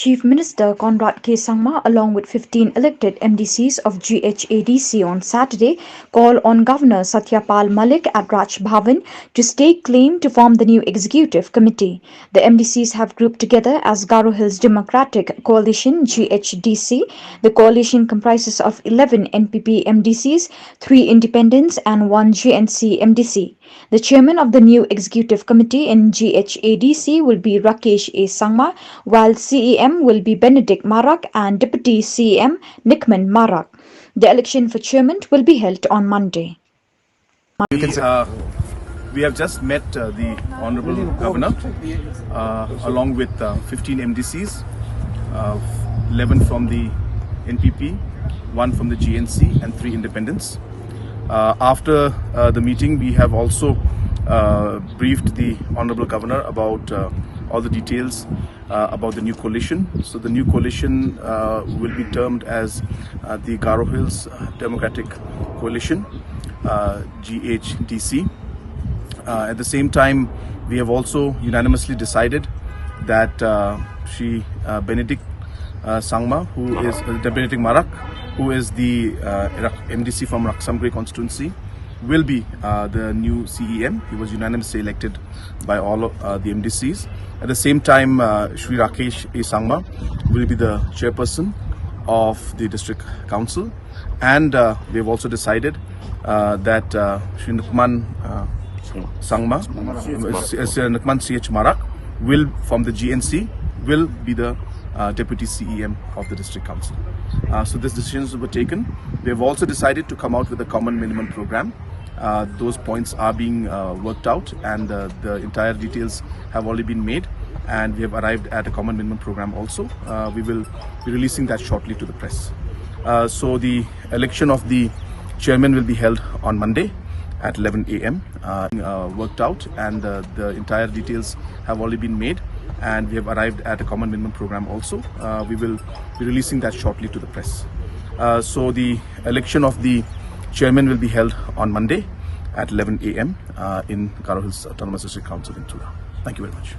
Chief Minister Conrad K. Sangma, along with 15 elected MDCs of GHADC on Saturday, called on Governor Satyapal Malik at Raj Bhavan to stake claim to form the new executive committee. The MDCs have grouped together as Garo Hills Democratic Coalition (GHDC). The coalition comprises of 11 NPP MDCs, 3 independents, and 1 GNC MDC. The chairman of the new executive committee in GHADC will be Rakesh A. Sangma, while CEM will be Benedict Marak and Deputy CEM Nickman Marak. The election for chairman will be held on Monday. We have just met the Honorable Governor along with 15 MDCs, 11 from the NPP, 1 from the GNC and 3 independents. After the meeting, we have also briefed the Honorable Governor about all the details about the new coalition. So the new coalition will be termed as the Garo Hills Democratic Coalition, GHDC. At the same time, we have also unanimously decided that Shri Benedict Sangma, who is Benedict Marak, who is the MDC from Raksamgre constituency, will be the new CEM. He was unanimously elected by all of the MDCs. At the same time, Shri Rakesh A. Sangma will be the chairperson of the district council, and we have also decided that Shri Nickman Sangma, Nickman CH Marak, will from the GNC will be the Deputy CEM of the district council. So these decisions were taken. We have also decided to come out with a common minimum program. Those points are being worked out, and the entire details have already been made, and we have arrived at a common minimum program also. We will be releasing that shortly to the press. So the election of the chairman will be held on Monday at 11 a.m. Worked out, and the entire details have already been made, and we have arrived at a common minimum program also. We will be releasing that shortly to the press. So the election of the chairman will be held on Monday at 11 a.m. in Garo Hills Autonomous District Council in Tura. Thank you very much.